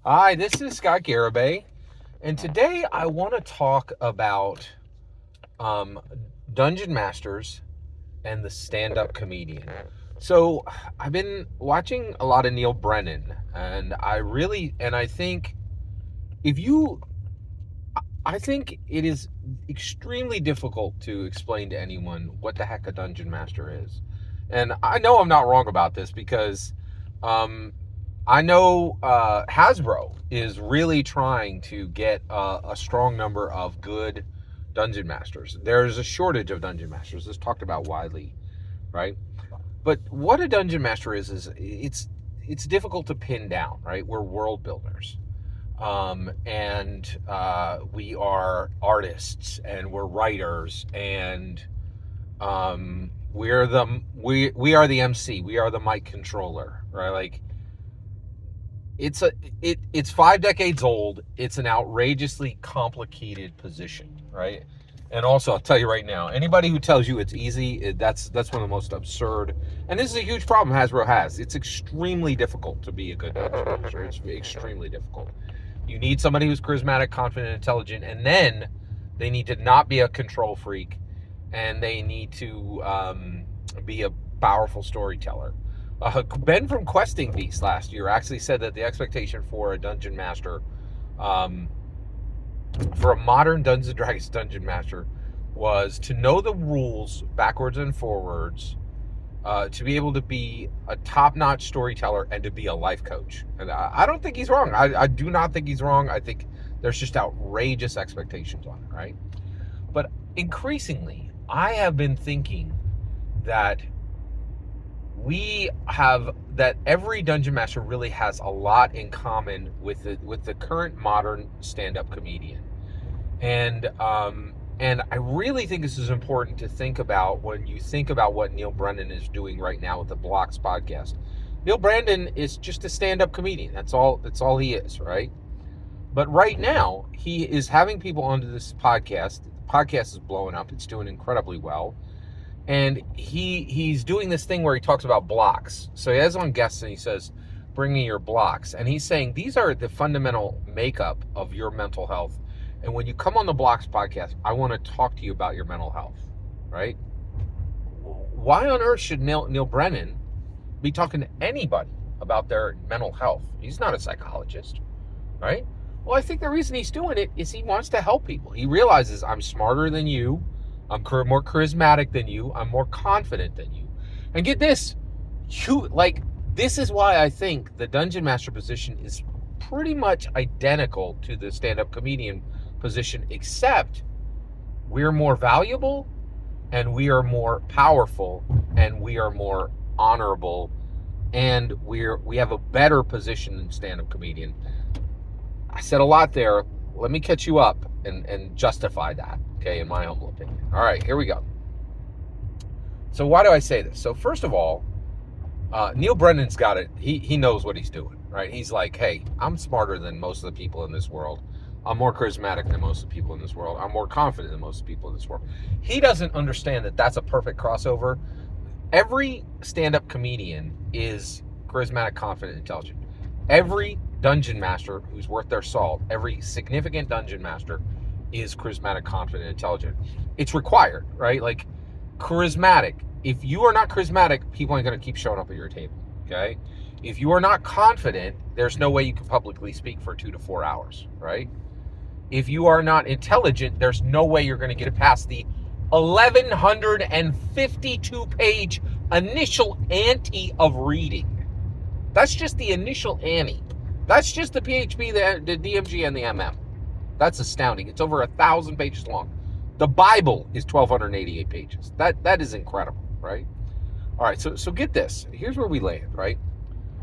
Hi, this is Scott Garibay, and today I want to talk about um, Dungeon Masters and the stand-up comedian. So I've been watching a lot of Neil Brennan, and I think if you, I think it is extremely difficult to explain to anyone what the heck a Dungeon Master is. And I know I'm not wrong about this because um, I know Hasbro is really trying to get a strong number of good dungeon masters. There's a shortage of dungeon masters. It's talked about widely, right? But what a dungeon master is it's difficult to pin down, right? We're world builders, and we are artists, and we're writers, and we are the MC. We are the mic controller, right? Like it's 5 decades old. It's an outrageously complicated position, right? And also, I'll tell you right now, anybody who tells you it's easy, that's one of the most absurd. And this is a huge problem Hasbro has. It's extremely difficult to be a good dungeon master. It's extremely difficult. You need somebody who's charismatic, confident, intelligent, and then they need to not be a control freak, and they need to be a powerful storyteller. Ben from Questing Beast last year actually said that the expectation for a dungeon master, um, for a modern Dungeons and Dragons dungeon master, was to know the rules backwards and forwards, to be able to be a top-notch storyteller, and to be a life coach. And I don't think he's wrong. I do not think he's wrong. I think there's just outrageous expectations on it, right? But increasingly, I have been thinking that every dungeon master really has a lot in common with the current modern stand-up comedian, and I really think this is important to think about when you think about what Neil Brennan is doing right now with the Blocks podcast. Neil Brennan is just a stand-up comedian. That's all he is, right? But right now he is having people onto this podcast. The podcast is blowing up. It's doing incredibly well. And he's doing this thing where he talks about blocks. So he has on guests and he says, bring me your blocks. And he's saying these are the fundamental makeup of your mental health. And when you come on the Blocks podcast, I want to talk to you about your mental health, right? Why on earth should Neil Brennan be talking to anybody about their mental health? He's not a psychologist, right? Well, I think the reason he's doing it is he wants to help people. He realizes I'm smarter than you. I'm more charismatic than you. I'm more confident than you. And get this, this is why I think the Dungeon Master position is pretty much identical to the stand-up comedian position, except we're more valuable, and we are more powerful, and we are more honorable, and we have a better position than stand-up comedian. I said a lot there. Let me catch you up and justify that, okay, in my humble opinion. All right, here we go. So why do I say this? So first of all, Neil Brennan's got it. He knows what he's doing, right? He's like, hey, I'm smarter than most of the people in this world. I'm more charismatic than most of the people in this world. I'm more confident than most of the people in this world. He doesn't understand that that's a perfect crossover. Every stand-up comedian is charismatic, confident, intelligent. Every dungeon master who's worth their salt, every significant dungeon master is charismatic, confident, intelligent. It's required, right? Like, charismatic. If you are not charismatic, people ain't going to keep showing up at your table, okay? If you are not confident, there's no way you can publicly speak for 2 to 4 hours, right? If you are not intelligent, there's no way you're going to get it past the 1,152 page initial ante of reading. That's just the initial ante. That's just the PHP, the DMG, and the MM. That's astounding. It's over 1,000 pages long. The Bible is 1,288 pages. That is incredible, right? All right, so get this. Here's where we land, right?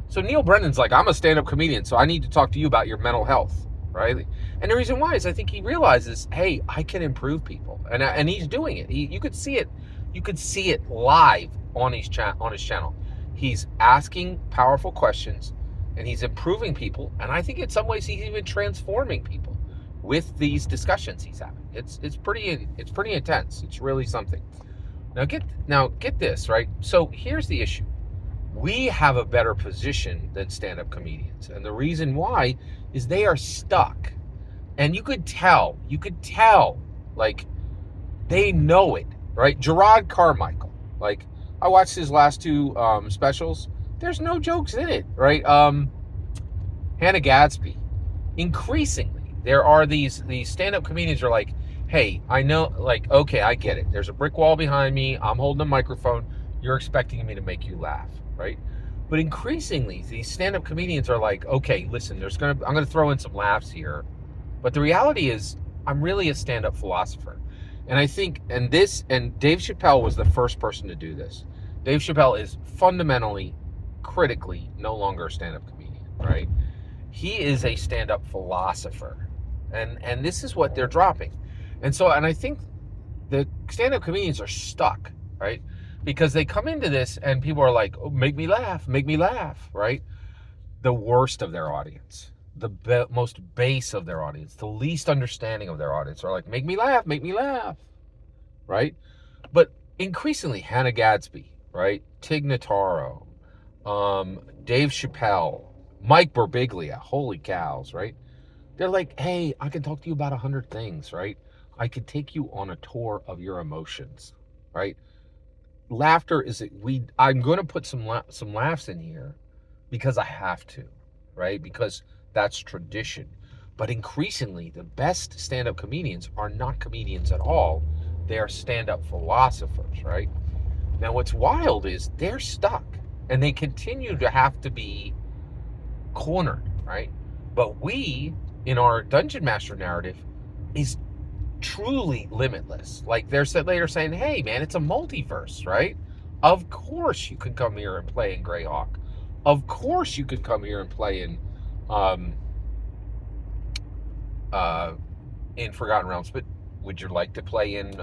So Neil Brennan's like, I'm a stand-up comedian, so I need to talk to you about your mental health, right? And the reason why is I think he realizes, hey, I can improve people, and he's doing it. You could see it. You could see it live on his channel. He's asking powerful questions, and he's improving people. And I think in some ways he's even transforming people with these discussions he's having. It's pretty intense. It's really something. Now get this, right? So here's the issue. We have a better position than stand-up comedians. And the reason why is they are stuck. And you could tell, like, they know it, right? Gerard Carmichael, like, I watched his last two specials. There's no jokes in it, right? Hannah Gadsby. Increasingly, there are these stand-up comedians are like, hey, I know, like, okay, I get it. There's a brick wall behind me. I'm holding a microphone. You're expecting me to make you laugh, right? But increasingly, these stand-up comedians are like, okay, listen, I'm gonna throw in some laughs here, but the reality is, I'm really a stand-up philosopher, and I think, and Dave Chappelle was the first person to do this. Dave Chappelle is fundamentally, critically, no longer a stand-up comedian, right? He is a stand-up philosopher, and this is what they're dropping, and I think the stand-up comedians are stuck, right? Because they come into this and people are like, oh, make me laugh, right? The worst of their audience, the most base of their audience, the least understanding of their audience are like, make me laugh, right? But increasingly, Hannah Gadsby, right? Tig Notaro, Dave Chappelle, Mike Birbiglia, holy cows, right? They're like, hey, I can talk to you about 100 things, right? I could take you on a tour of your emotions, right? Laughter is I'm going to put some laughs in here because I have to, right? Because that's tradition. But increasingly, the best stand-up comedians are not comedians at all. They are stand-up philosophers, right? Now, what's wild is they're stuck and they continue to have to be cornered, right? But we, in our Dungeon Master narrative, is truly limitless. Like they're saying, hey man, it's a multiverse, right? Of course you could come here and play in Greyhawk. Of course you could come here and play um in Forgotten Realms, but would you like to play in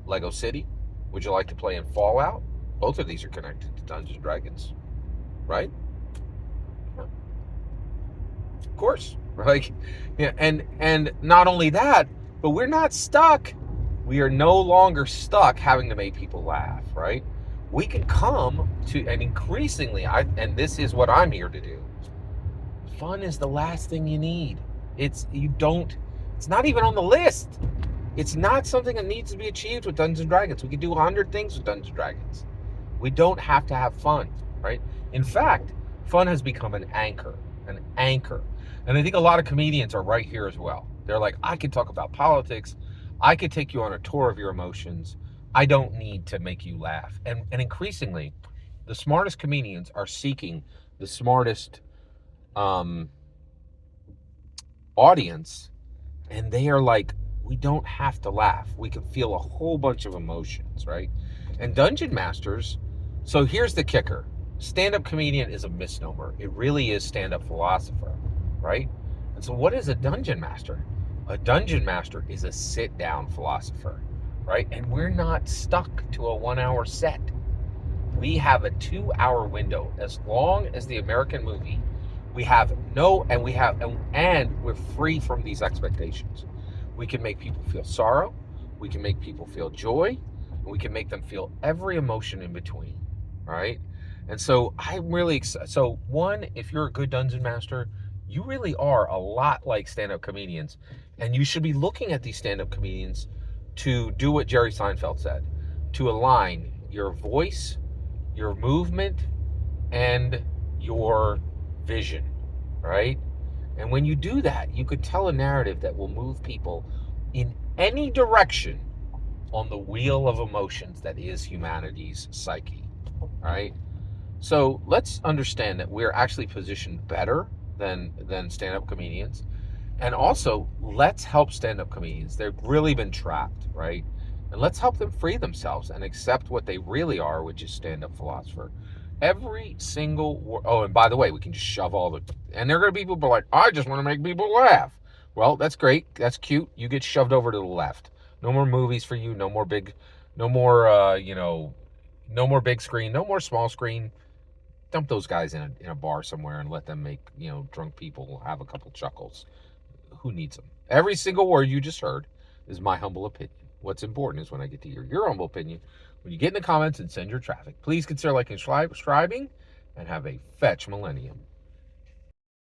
Lego City? Would you like to play in Fallout? Both of these are connected to Dungeons and Dragons, right? Of course. Like, yeah, and not only that, but we're not stuck. We are no longer stuck having to make people laugh, right? We can come to, and increasingly, and this is what I'm here to do. Fun is the last thing you need. It's not even on the list. It's not something that needs to be achieved with Dungeons and Dragons. We can do 100 things with Dungeons and Dragons. We don't have to have fun, right? In fact, fun has become an anchor. And I think a lot of comedians are right here as well. They're like, I can talk about politics. I could take you on a tour of your emotions. I don't need to make you laugh. And increasingly, the smartest comedians are seeking the smartest audience. And they are like, we don't have to laugh. We can feel a whole bunch of emotions, right? And Dungeon Masters, so here's the kicker. Stand-up comedian is a misnomer. It really is stand-up philosopher, right? And so what is a dungeon master? A dungeon master is a sit-down philosopher, right? And we're not stuck to a 1-hour set. We have a 2-hour window. As long as the American movie, we have and we're free from these expectations. We can make people feel sorrow. We can make people feel joy. And we can make them feel every emotion in between, right? And so I'm really excited. So one, if you're a good dungeon master, you really are a lot like stand-up comedians. And you should be looking at these stand-up comedians to do what Jerry Seinfeld said, to align your voice, your movement, and your vision, right? And when you do that, you could tell a narrative that will move people in any direction on the wheel of emotions that is humanity's psyche, right? So let's understand that we're actually positioned better than stand-up comedians. And also, let's help stand-up comedians. They've really been trapped, right? And let's help them free themselves and accept what they really are, which is stand-up philosopher. Every single oh, and by the way, we can just shove all the, and there are going to be people like, I just want to make people laugh. Well, that's great. That's cute. You get shoved over to the left. No more movies for you. No more no more big screen. No more small screen. Dump those guys in a bar somewhere and let them make, drunk people have a couple chuckles. Who needs them? Every single word you just heard is my humble opinion. What's important is when I get to hear your humble opinion, when you get in the comments and send your traffic. Please consider liking and subscribing, and have a fetch millennium.